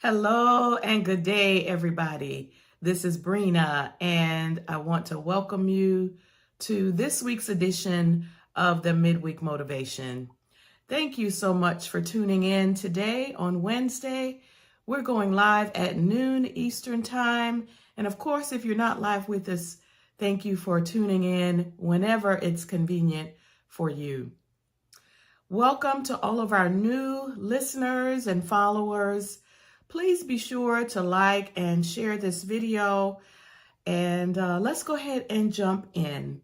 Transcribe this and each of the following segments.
Hello and good day, everybody. This is Brina, and I want to welcome you to this week's edition of the Midweek Motivation. Thank you so much for tuning in today on Wednesday. We're going live at noon Eastern Time. And of course, if you're not live with us, thank you for tuning in whenever it's convenient for you. Welcome to all of our new listeners and followers. Please be sure to like and share this video, and let's go ahead and jump in.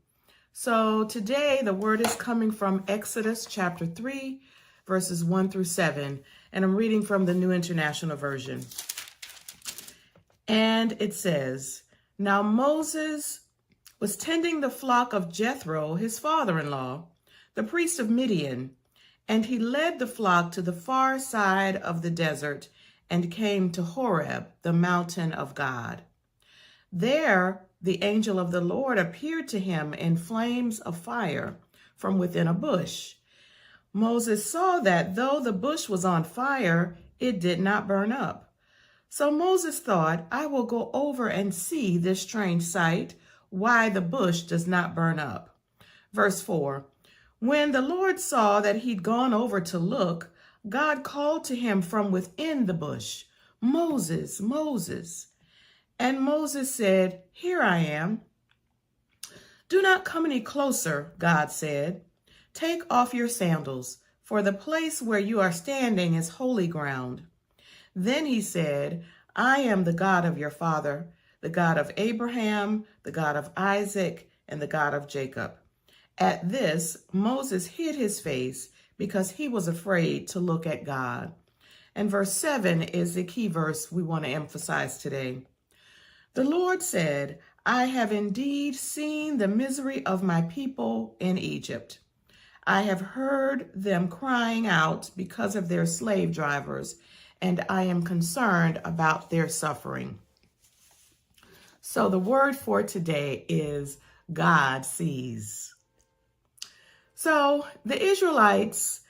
So today the word is coming from Exodus chapter 3, verses 1 through 7, and I'm reading from the New International Version. And it says, "Now Moses was tending the flock of Jethro, his father-in-law, the priest of Midian, and he led the flock to the far side of the desert and came to Horeb, the mountain of God. There the angel of the Lord appeared to him in flames of fire from within a bush. Moses saw that though the bush was on fire, it did not burn up. So Moses thought, I will go over and see this strange sight, why the bush does not burn up." Verse 4, "When the Lord saw that he'd gone over to look, God called to him from within the bush, 'Moses, Moses.' And Moses said, 'Here I am.' 'Do not come any closer,' God said. 'Take off your sandals, for the place where you are standing is holy ground.' Then he said, 'I am the God of your father, the God of Abraham, the God of Isaac, and the God of Jacob.' At this, Moses hid his face because he was afraid to look at God." And verse 7 is the key verse we want to emphasize today. "The Lord said, I have indeed seen the misery of my people in Egypt. I have heard them crying out because of their slave drivers, and I am concerned about their suffering." So the word for today is God sees. So the Israelites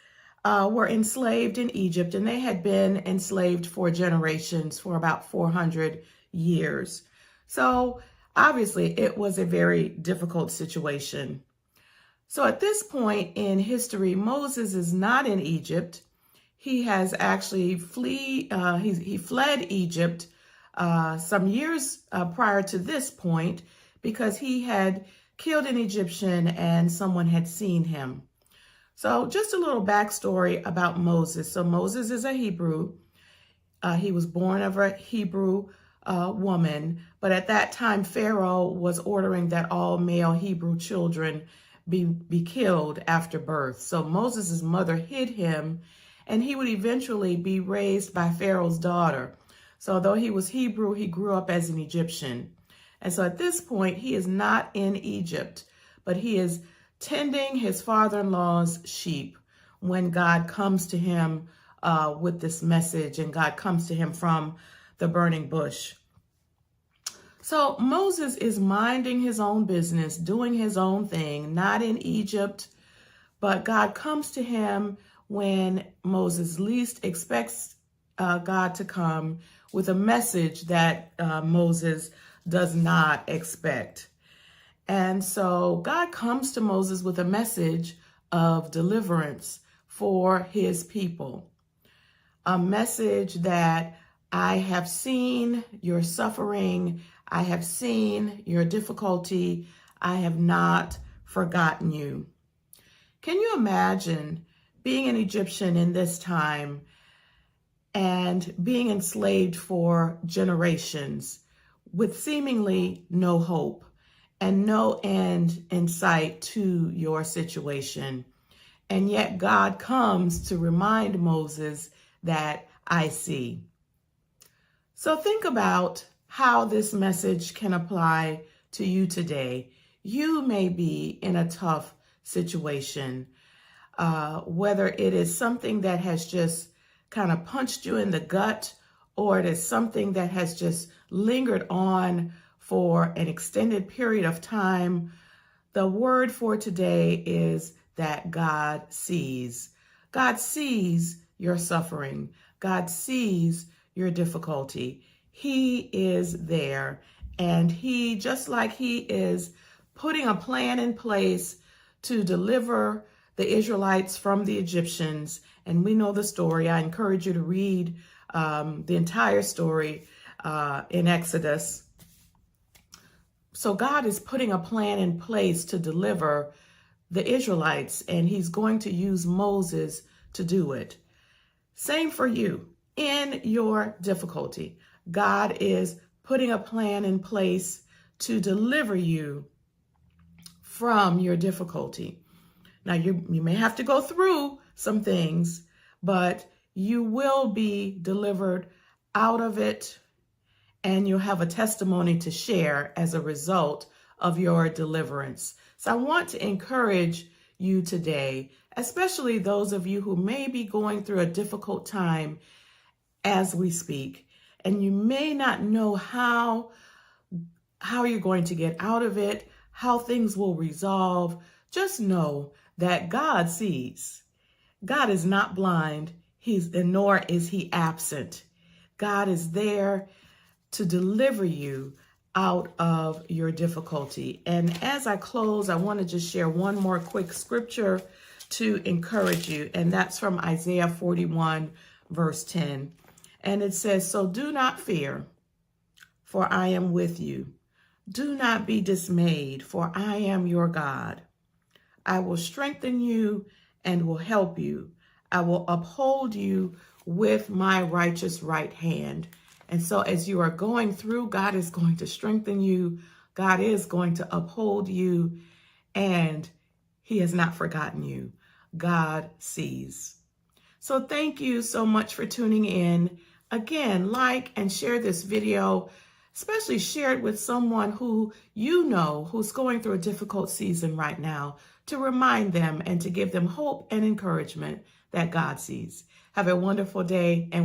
were enslaved in Egypt, and they had been enslaved for generations, for about 400 years. So obviously it was a very difficult situation. So at this point in history, Moses is not in Egypt. He has actually he fled Egypt some years prior to this point because he had killed an Egyptian and someone had seen him. So just a little backstory about Moses. So Moses is a Hebrew. He was born of a Hebrew woman, but at that time Pharaoh was ordering that all male Hebrew children be killed after birth. So Moses' mother hid him, and he would eventually be raised by Pharaoh's daughter. So though he was Hebrew, he grew up as an Egyptian. And so at this point, he is not in Egypt, but he is tending his father-in-law's sheep when God comes to him with this message, and God comes to him from the burning bush. So Moses is minding his own business, doing his own thing, not in Egypt, but God comes to him when Moses least expects God to come with a message that Moses does not expect. And so God comes to Moses with a message of deliverance for his people. A message that I have seen your suffering, I have seen your difficulty, I have not forgotten you. Can you imagine being an Egyptian in this time and being enslaved for generations with seemingly no hope and no end in sight to your situation? And yet God comes to remind Moses that I see. So think about how this message can apply to you today. You may be in a tough situation, whether it is something that has just kind of punched you in the gut, or it is something that has just lingered on for an extended period of time. The word for today is that God sees. God sees your suffering. God sees your difficulty. He is there, and he, just like he is putting a plan in place to deliver the Israelites from the Egyptians, and we know the story. I encourage you to read the entire story in Exodus. So God is putting a plan in place to deliver the Israelites, and he's going to use Moses to do it. Same for you. In your difficulty, God is putting a plan in place to deliver you from your difficulty. Now, you may have to go through some things, but you will be delivered out of it, and you'll have a testimony to share as a result of your deliverance. So I want to encourage you today, especially those of you who may be going through a difficult time as we speak, and you may not know how you're going to get out of it, how things will resolve. Just know that God sees. God is not blind, nor is he absent. God is there to deliver you out of your difficulty. And as I close, I want to just share one more quick scripture to encourage you, and that's from Isaiah 41, verse 10. And it says, "So do not fear, for I am with you. Do not be dismayed, for I am your God. I will strengthen you and will help you. I will uphold you with my righteous right hand." And so as you are going through, God is going to strengthen you. God is going to uphold you, and he has not forgotten you. God sees. So thank you so much for tuning in. Again, like and share this video, especially share it with someone who you know who's going through a difficult season right now, to remind them and to give them hope and encouragement that God sees. Have a wonderful day. And